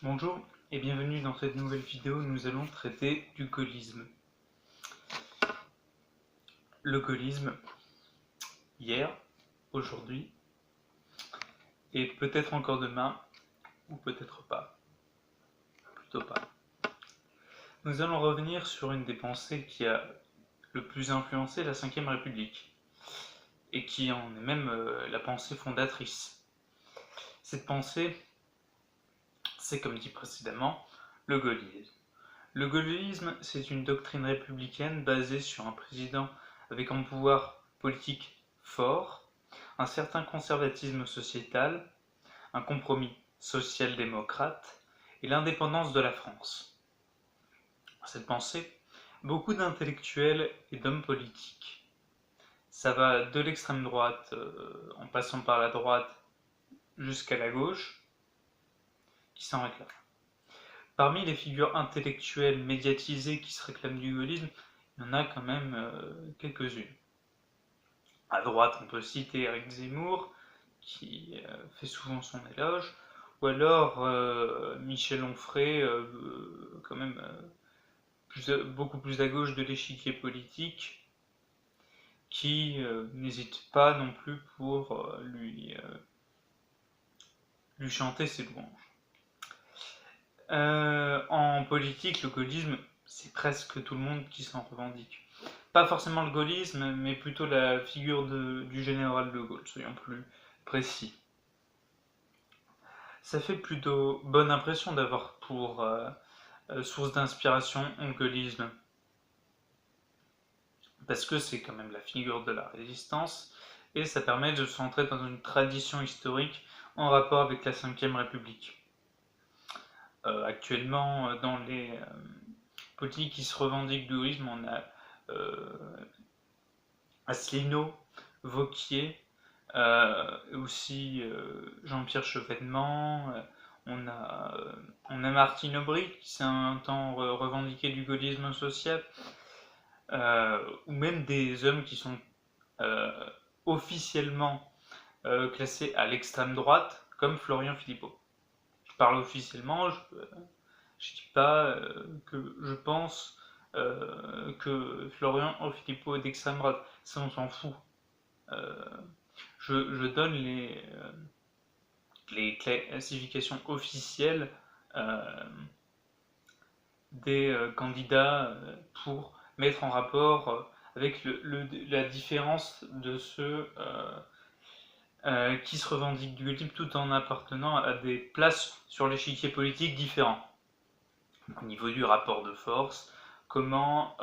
Bonjour et bienvenue dans cette nouvelle vidéo. Nous allons traiter du gaullisme. Le gaullisme, hier, aujourd'hui, et peut-être encore demain, ou peut-être pas, plutôt pas. Nous allons revenir sur une des pensées qui a le plus influencé la Ve République, et qui en est même la pensée fondatrice. Cette pensée, c'est comme dit précédemment, le gaullisme. Le gaullisme, c'est une doctrine républicaine basée sur un président avec un pouvoir politique fort, un certain conservatisme sociétal, un compromis social-démocrate et l'indépendance de la France. Cette pensée, beaucoup d'intellectuels et d'hommes politiques, ça va de l'extrême droite en passant par la droite jusqu'à la gauche, qui s'en réclament. Parmi les figures intellectuelles médiatisées qui se réclament du gaullisme, il y en a quand même quelques-unes. À droite, on peut citer Éric Zemmour, qui fait souvent son éloge, ou alors Michel Onfray, quand même beaucoup plus à gauche de l'échiquier politique, qui n'hésite pas non plus pour lui chanter ses louanges. En politique, le gaullisme, c'est presque tout le monde qui s'en revendique. Pas forcément le gaullisme, mais plutôt la figure du général de Gaulle, soyons plus précis. Ça fait plutôt bonne impression d'avoir pour source d'inspiration le gaullisme, parce que c'est quand même la figure de la résistance, et ça permet de s'entrer dans une tradition historique en rapport avec la Ve République. Actuellement, dans les politiques qui se revendiquent du gaullisme, on a Asselineau, Wauquiez, aussi Jean-Pierre Chevènement, on a Martine Aubry qui s'est un temps revendiqué du gaullisme social, ou même des hommes qui sont officiellement classés à l'extrême droite, comme Florian Philippot. Je parle officiellement, je dis pas que je pense que Florian Philippot est d'extrême droite, ça on s'en fout. Je donne les classifications officielles des candidats pour mettre en rapport avec la différence de ceux qui se revendiquent du gaullisme tout en appartenant à des places sur l'échiquier politique différents. Au niveau du rapport de force, comment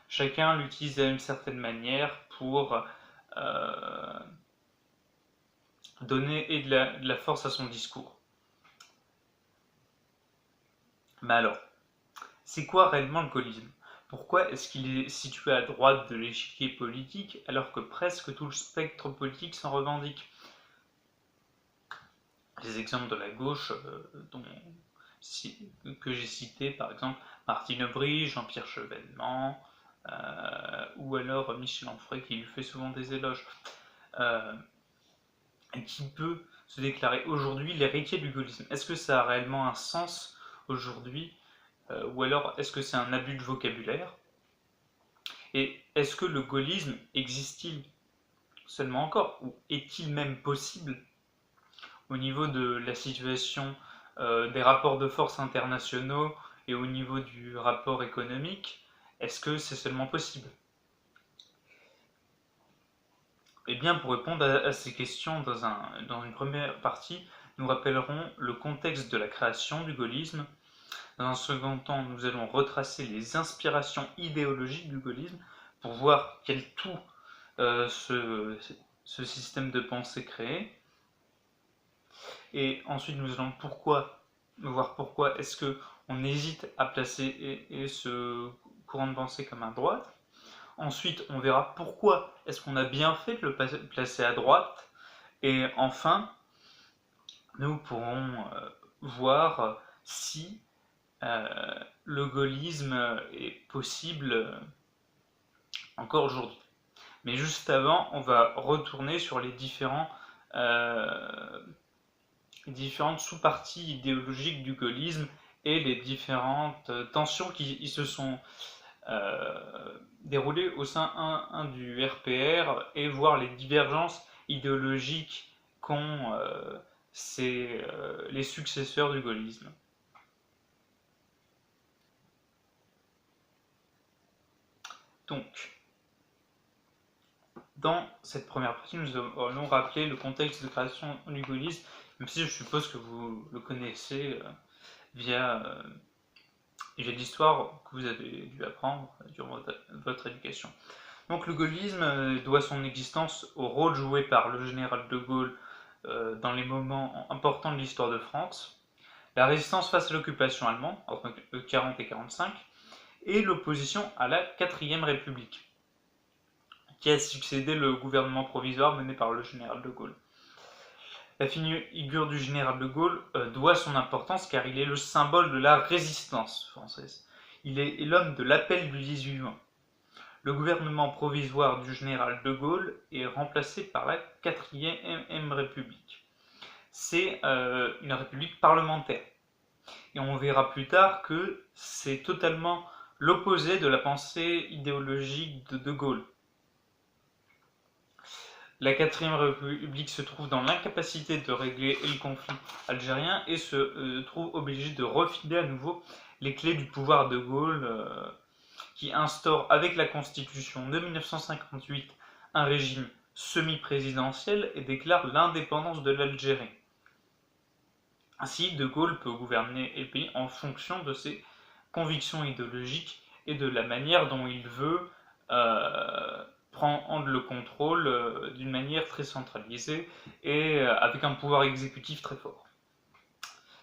chacun l'utilise d'une certaine manière pour donner de la force à son discours. Mais alors, c'est quoi réellement le gaullisme? Pourquoi est-ce qu'il est situé à droite de l'échiquier politique alors que presque tout le spectre politique s'en revendique? Les exemples de la gauche que j'ai cités, par exemple Martine Aubry, Jean-Pierre Chevènement, ou alors Michel Onfray qui lui fait souvent des éloges, et qui peut se déclarer aujourd'hui l'héritier du gaullisme. Est-ce que ça a réellement un sens aujourd'hui, ou alors est-ce que c'est un abus de vocabulaire? Et est-ce que le gaullisme existe-t-il seulement encore, ou est-il même possible au niveau de la situation des rapports de force internationaux et au niveau du rapport économique? Est-ce que c'est seulement possible? Eh bien, pour répondre à ces questions dans une première partie, nous rappellerons le contexte de la création du gaullisme. Dans un second temps, nous allons retracer les inspirations idéologiques du gaullisme pour voir quel tout ce système de pensée créé. Et ensuite, nous allons voir pourquoi est-ce qu'on hésite à placer ce courant de pensée comme à droite. Ensuite, on verra pourquoi est-ce qu'on a bien fait de le placer à droite. Et enfin, nous pourrons voir si le gaullisme est possible encore aujourd'hui. Mais juste avant, on va retourner sur les différents les différentes sous-parties idéologiques du gaullisme et les différentes tensions qui se sont déroulées au sein du RPR et voir les divergences idéologiques qu'ont les successeurs du gaullisme. Donc, dans cette première partie, nous allons rappeler le contexte de création du gaullisme, même si je suppose que vous le connaissez via l'histoire que vous avez dû apprendre durant votre éducation. Donc le gaullisme doit son existence au rôle joué par le général de Gaulle dans les moments importants de l'histoire de France, la résistance face à l'occupation allemande entre 1940 et 1945, et l'opposition à la 4ème République, qui a succédé le gouvernement provisoire mené par le général de Gaulle. La figure du général de Gaulle doit son importance car il est le symbole de la résistance française. Il est l'homme de l'appel du 18 juin. Le gouvernement provisoire du général de Gaulle est remplacé par la 4ème République. C'est une république parlementaire. Et on verra plus tard que c'est totalement l'opposé de la pensée idéologique de Gaulle. La 4ème République se trouve dans l'incapacité de régler le conflit algérien et se trouve obligée de refiler à nouveau les clés du pouvoir de Gaulle qui instaure avec la Constitution de 1958 un régime semi-présidentiel et déclare l'indépendance de l'Algérie. Ainsi, de Gaulle peut gouverner le pays en fonction de ses convictions idéologiques et de la manière dont il veut prendre le contrôle d'une manière très centralisée et avec un pouvoir exécutif très fort.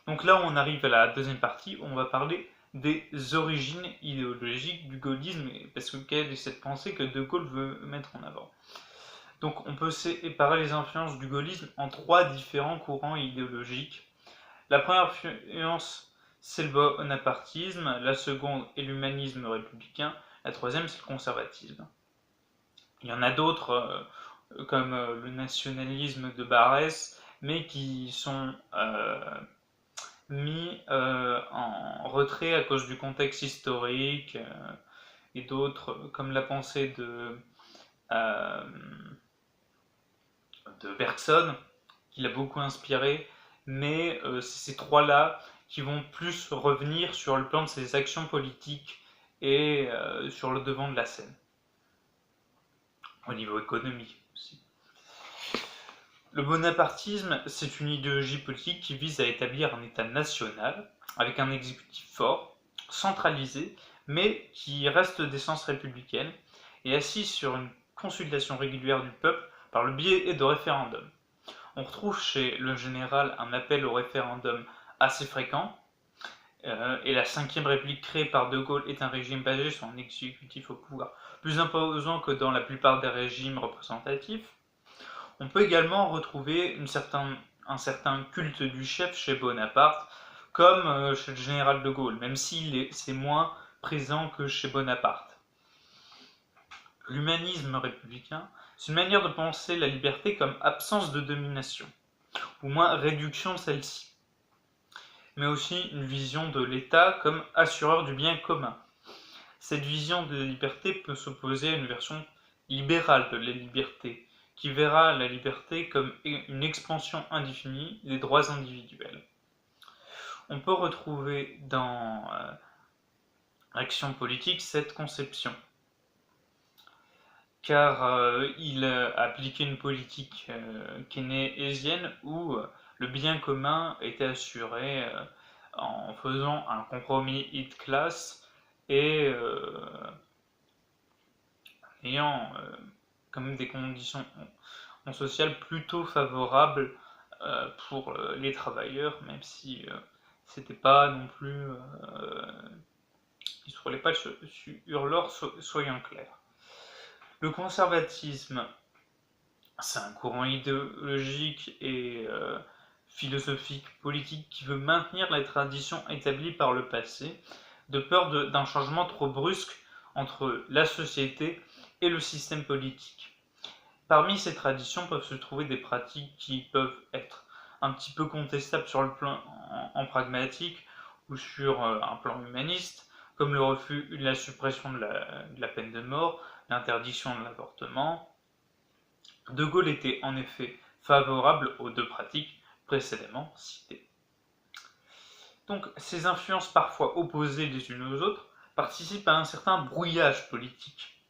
Donc là, on arrive à la deuxième partie où on va parler des origines idéologiques du gaullisme, parce que quelle est cette pensée que De Gaulle veut mettre en avant. Donc on peut séparer les influences du gaullisme en 3 différents courants idéologiques. La première influence, c'est le bonapartisme, la seconde est l'humanisme républicain, la troisième, c'est le conservatisme. Il y en a d'autres, comme le nationalisme de Barès, mais qui sont mis en retrait à cause du contexte historique et d'autres, comme la pensée de Bergson, qui l'a beaucoup inspiré, mais c'est ces trois-là qui vont plus revenir sur le plan de ses actions politiques et sur le devant de la scène, au niveau économique aussi. Le bonapartisme, c'est une idéologie politique qui vise à établir un État national, avec un exécutif fort, centralisé, mais qui reste d'essence républicaine, et assis sur une consultation régulière du peuple par le biais de référendums. On retrouve chez le général un appel au référendum assez fréquent, et la 5ème République créée par De Gaulle est un régime basé sur un exécutif au pouvoir plus imposant que dans la plupart des régimes représentatifs. On peut également retrouver un certain culte du chef chez Bonaparte, comme chez le général de Gaulle, même si c'est moins présent que chez Bonaparte. L'humanisme républicain, c'est une manière de penser la liberté comme absence de domination, ou moins réduction de celle-ci, mais aussi une vision de l'État comme assureur du bien commun. Cette vision de la liberté peut s'opposer à une version libérale de la liberté, qui verra la liberté comme une expansion indéfinie des droits individuels. On peut retrouver dans l'action politique cette conception, car il a appliqué une politique keynésienne où le bien commun était assuré en faisant un compromis de classe et ayant comme des conditions sociales plutôt favorables pour les travailleurs, même si c'était pas non plus ils ne se roulaient pas sur l'or, soyons clairs. Le conservatisme, c'est un courant idéologique et philosophique, politique qui veut maintenir la tradition établie par le passé, de peur d'un changement trop brusque entre la société et le système politique. Parmi ces traditions peuvent se trouver des pratiques qui peuvent être un petit peu contestable sur le plan en pragmatique ou sur un plan humaniste, comme le refus de la suppression de la peine de mort, l'interdiction de l'avortement. De Gaulle était en effet favorable aux deux pratiques précédemment citées. Donc ces influences parfois opposées les unes aux autres participent à un certain brouillage politique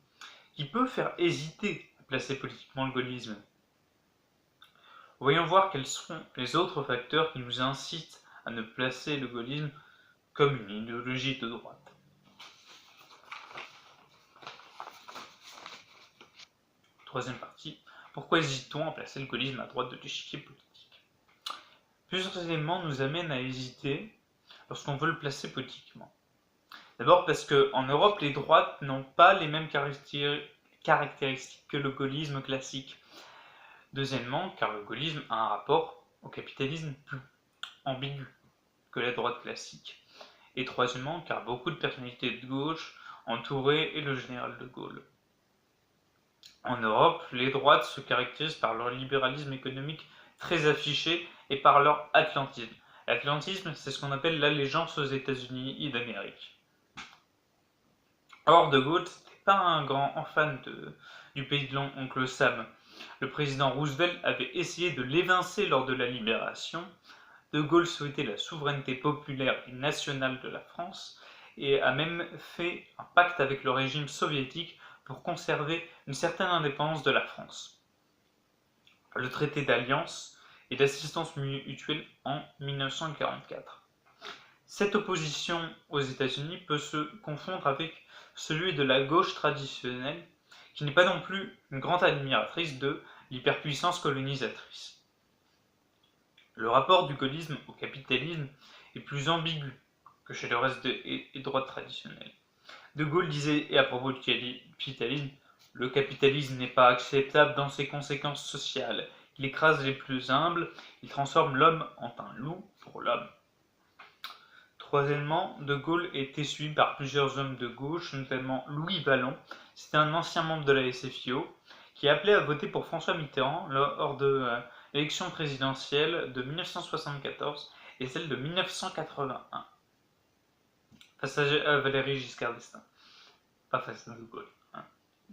qui peut faire hésiter à placer politiquement le gaullisme. Voyons voir quels sont les autres facteurs qui nous incitent à ne placer le gaullisme comme une idéologie de droite. Troisième partie, pourquoi hésite-t-on à placer le gaullisme à droite de l'échiquier politique? Plusieurs éléments nous amènent à hésiter lorsqu'on veut le placer politiquement. D'abord parce qu'en Europe, les droites n'ont pas les mêmes caractéristiques que le gaullisme classique. Deuxièmement, car le gaullisme a un rapport au capitalisme plus ambigu que la droite classique. Et troisièmement, car beaucoup de personnalités de gauche entouraient le général de Gaulle. En Europe, les droites se caractérisent par leur libéralisme économique très affiché et par leur atlantisme. L'atlantisme, c'est ce qu'on appelle l'allégeance aux États-Unis d'Amérique. Or, de Gaulle, n'était pas un grand fan du pays de l'oncle Sam. Le président Roosevelt avait essayé de l'évincer lors de la libération. De Gaulle souhaitait la souveraineté populaire et nationale de la France et a même fait un pacte avec le régime soviétique pour conserver une certaine indépendance de la France. Le traité d'alliance et d'assistance mutuelle en 1944. Cette opposition aux États-Unis peut se confondre avec celui de la gauche traditionnelle, qui n'est pas non plus une grande admiratrice de l'hyperpuissance colonisatrice. Le rapport du gaullisme au capitalisme est plus ambigu que chez le reste des droites traditionnelles. De Gaulle disait à propos du capitalisme, le capitalisme n'est pas acceptable dans ses conséquences sociales. Il écrase les plus humbles, il transforme l'homme en un loup pour l'homme. Troisièmement, De Gaulle était suivi par plusieurs hommes de gauche, notamment Louis Vallon, c'était un ancien membre de la SFIO, qui appelait à voter pour François Mitterrand lors de l'élection présidentielle de 1974 et celle de 1981. Face à Valéry Giscard d'Estaing. Pas face à De Gaulle. Hein.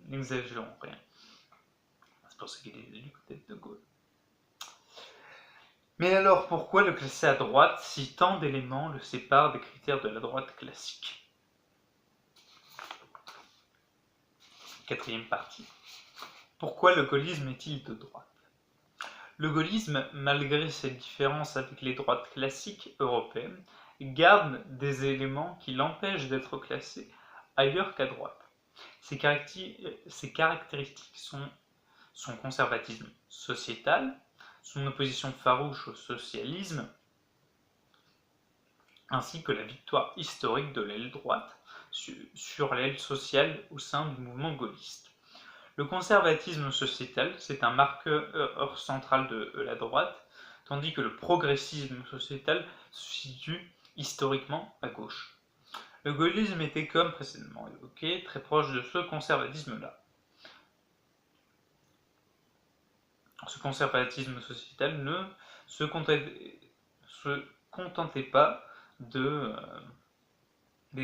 N'exagérons rien. C'est pour ça qu'il est du côté de Gaulle. Mais alors, pourquoi le classer à droite si tant d'éléments le séparent des critères de la droite classique? Quatrième partie. Pourquoi le gaullisme est-il de droite? Le gaullisme, malgré ses différences avec les droites classiques européennes, garde des éléments qui l'empêchent d'être classé ailleurs qu'à droite. Ces caractéristiques sont son conservatisme sociétal, son opposition farouche au socialisme, ainsi que la victoire historique de l'aile droite sur l'aile sociale au sein du mouvement gaulliste. Le conservatisme sociétal, c'est un marqueur central de la droite, tandis que le progressisme sociétal se situe historiquement à gauche. Le gaullisme était, comme précédemment évoqué, très proche de ce conservatisme-là. Ce conservatisme sociétal ne se contentait pas des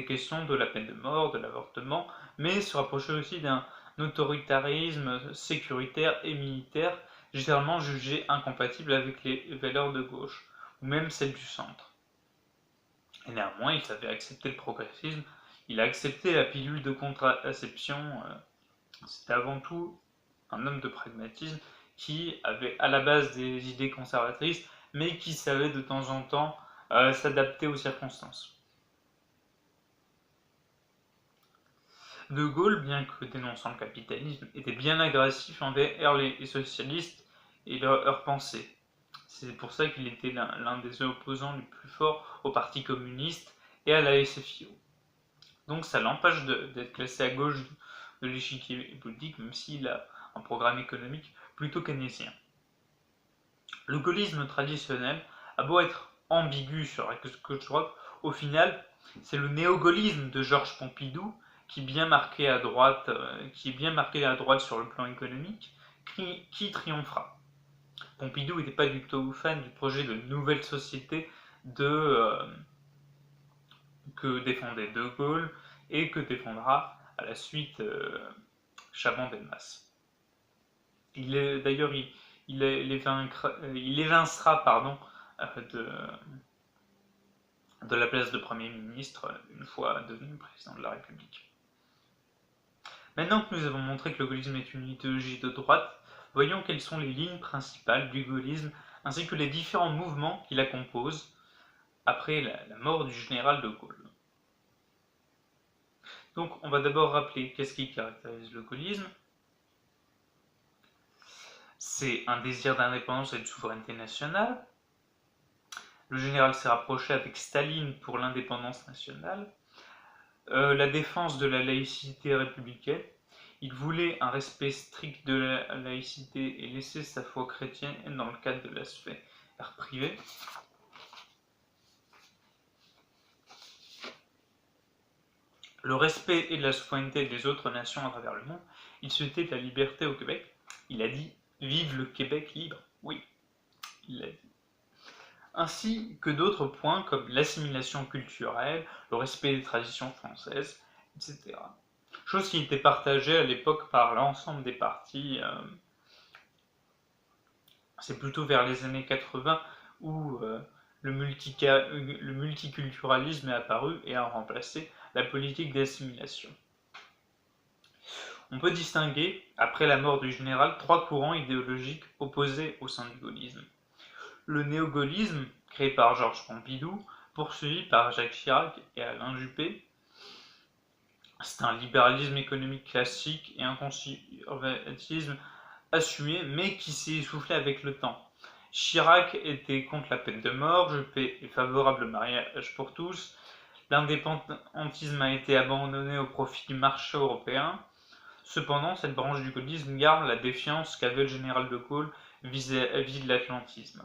questions de la peine de mort, de l'avortement, mais se rapprochait aussi d'un autoritarisme sécuritaire et militaire, généralement jugé incompatible avec les valeurs de gauche, ou même celles du centre. Et néanmoins, il savait accepter le progressisme, il a accepté la pilule de contraception, c'était avant tout un homme de pragmatisme, qui avait à la base des idées conservatrices, mais qui savait de temps en temps s'adapter aux circonstances. De Gaulle, bien que dénonçant le capitalisme, était bien agressif envers les socialistes et leur pensée. C'est pour ça qu'il était l'un des opposants les plus forts au Parti communiste et à la SFIO. Donc ça l'empêche d'être classé à gauche de l'échiquier politique, même s'il a un programme économique plutôt keynésien. Le gaullisme traditionnel a beau être ambigu sur la gauche droite, au final, c'est le néo-gaullisme de Georges Pompidou qui est bien marqué à droite sur le plan économique, qui triomphera. Pompidou n'était pas du tout fan du projet de nouvelle société que défendait De Gaulle et que défendra à la suite Chaban-Delmas. D'ailleurs, il évincera de la place de Premier ministre une fois devenu président de la République. Maintenant que nous avons montré que le gaullisme est une idéologie de droite, voyons quelles sont les lignes principales du gaullisme ainsi que les différents mouvements qui la composent après la mort du général de Gaulle. Donc on va d'abord rappeler qu'est-ce qui caractérise le gaullisme. C'est un désir d'indépendance et de souveraineté nationale. Le général s'est rapproché avec Staline pour l'indépendance nationale. La défense de la laïcité républicaine. Il voulait un respect strict de la laïcité et laisser sa foi chrétienne dans le cadre de la sphère privée. Le respect et de la souveraineté des autres nations à travers le monde. Il souhaitait la liberté au Québec. Il a dit « Vive le Québec libre ». Oui, il l'a dit. Ainsi que d'autres points comme l'assimilation culturelle, le respect des traditions françaises, etc. Chose qui était partagée à l'époque par l'ensemble des partis. C'est plutôt vers les années 80 où le multiculturalisme est apparu et a remplacé la politique d'assimilation. On peut distinguer, après la mort du général, 3 courants idéologiques opposés au sein du gaullisme. Le néo-gaullisme, créé par Georges Pompidou, poursuivi par Jacques Chirac et Alain Juppé. C'est un libéralisme économique classique et un conservatisme assumé, mais qui s'est essoufflé avec le temps. Chirac était contre la peine de mort, Juppé est favorable au mariage pour tous, l'indépendantisme a été abandonné au profit du marché européen. Cependant, cette branche du gaullisme garde la défiance qu'avait le général de Gaulle vis-à-vis de l'atlantisme.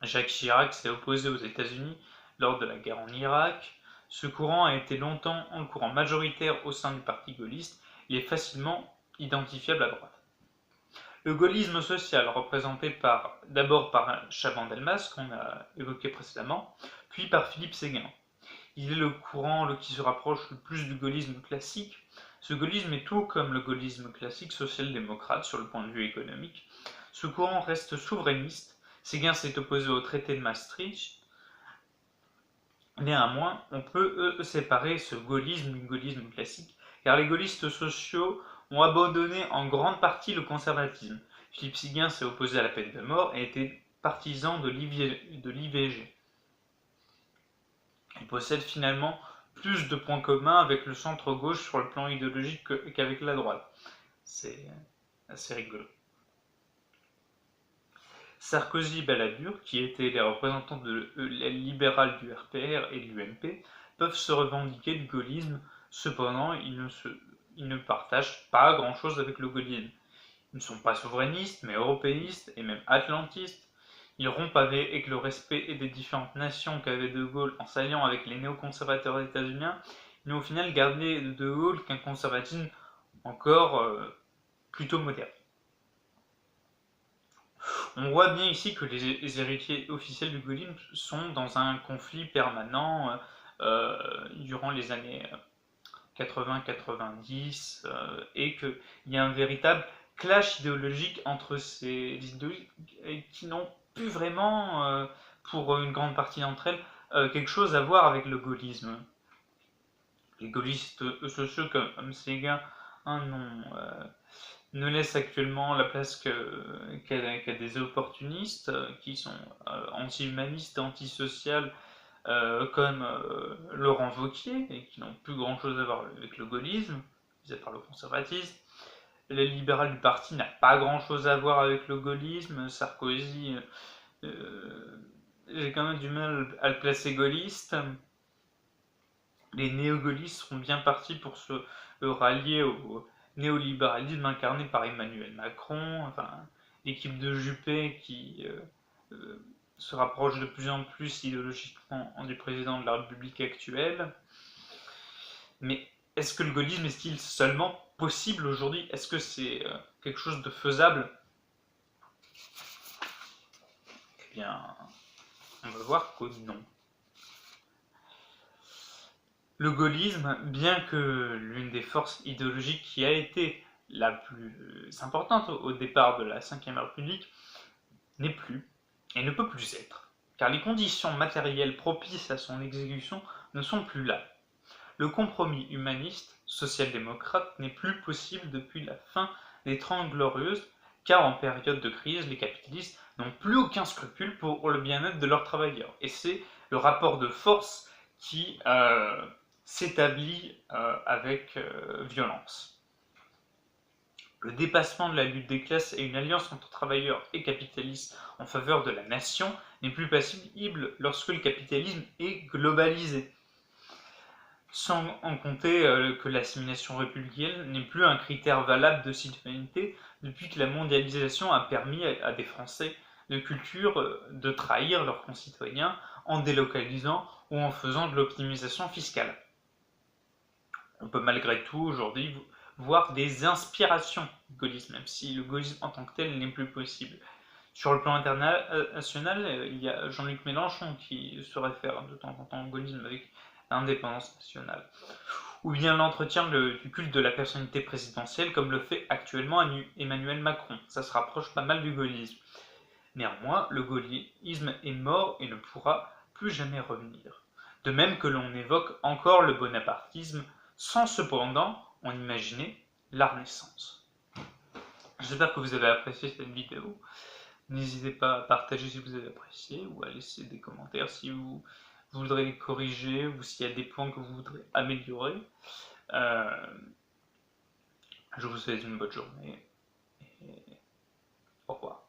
Jacques Chirac s'est opposé aux États-Unis lors de la guerre en Irak. Ce courant a été longtemps un courant majoritaire au sein du parti gaulliste. Il est facilement identifiable à droite. Le gaullisme social, représenté d'abord par Chaban-Delmas, qu'on a évoqué précédemment, puis par Philippe Séguin. Il est le courant qui se rapproche le plus du gaullisme classique. Ce gaullisme est tout comme le gaullisme classique social-démocrate sur le point de vue économique. Ce courant reste souverainiste. Séguin s'est opposé au traité de Maastricht. Néanmoins, on peut séparer ce gaullisme du gaullisme classique, car les gaullistes sociaux ont abandonné en grande partie le conservatisme. Philippe Séguin s'est opposé à la peine de mort et était partisan de l'IVG. Il possède finalement plus de points communs avec le centre-gauche sur le plan idéologique qu'avec la droite. C'est assez rigolo. Sarkozy et Balladur, qui étaient les représentants de l'aile libérale du RPR et de l'UMP, peuvent se revendiquer du gaullisme, cependant ils ne partagent pas grand-chose avec le gaullisme. Ils ne sont pas souverainistes, mais européistes et même atlantistes. Ils rompent avec le respect des différentes nations qu'avait De Gaulle en s'alliant avec les néoconservateurs états-uniens, mais au final gardé de De Gaulle qu'un conservatisme encore plutôt moderne. On voit bien ici que les héritiers officiels du gaullisme sont dans un conflit permanent durant les années 80-90 et qu'il y a un véritable clash idéologique entre ces idéologies qui n'ont plus vraiment, pour une grande partie d'entre elles, quelque chose à voir avec le gaullisme. Les gaullistes sociaux comme Séguin ne laissent actuellement la place qu'à des opportunistes qui sont anti-humanistes, antisociales, comme Laurent Wauquiez, et qui n'ont plus grand-chose à voir avec le gaullisme, mis à part le conservatisme. Le libéral du parti n'a pas grand-chose à voir avec le gaullisme. Sarkozy, j'ai quand même du mal à le placer gaulliste. Les néo-gaullistes seront bien partis pour se rallier au néolibéralisme incarné par Emmanuel Macron, l'équipe de Juppé qui se rapproche de plus en plus idéologiquement du président de la République actuelle. Mais est-ce que le gaullisme est-il seulement possible aujourd'hui? Est-ce que c'est quelque chose de faisable? Eh bien, on va voir que non. Le gaullisme, bien que l'une des forces idéologiques qui a été la plus importante au départ de la Ve République, n'est plus et ne peut plus être, car les conditions matérielles propices à son exécution ne sont plus là. Le compromis humaniste, social-démocrate, n'est plus possible depuis la fin des Trente Glorieuses, car en période de crise, les capitalistes n'ont plus aucun scrupule pour le bien-être de leurs travailleurs. Et c'est le rapport de force qui s'établit avec violence. Le dépassement de la lutte des classes et une alliance entre travailleurs et capitalistes en faveur de la nation n'est plus possible lorsque le capitalisme est globalisé. Sans en compter que l'assimilation républicaine n'est plus un critère valable de citoyenneté depuis que la mondialisation a permis à des Français de culture de trahir leurs concitoyens en délocalisant ou en faisant de l'optimisation fiscale. On peut malgré tout aujourd'hui voir des inspirations du gaullisme, même si le gaullisme en tant que tel n'est plus possible. Sur le plan international, il y a Jean-Luc Mélenchon qui se réfère de temps en temps au gaullisme avec l'indépendance nationale. Ou bien l'entretien du culte de la personnalité présidentielle, comme le fait actuellement Emmanuel Macron. Ça se rapproche pas mal du gaullisme. Néanmoins, le gaullisme est mort et ne pourra plus jamais revenir. De même que l'on évoque encore le bonapartisme, sans cependant en imaginer la renaissance. J'espère que vous avez apprécié cette vidéo. N'hésitez pas à partager si vous avez apprécié ou à laisser des commentaires si vous voudrez corriger ou s'il y a des points que vous voudrez améliorer. Je vous souhaite une bonne journée et au revoir.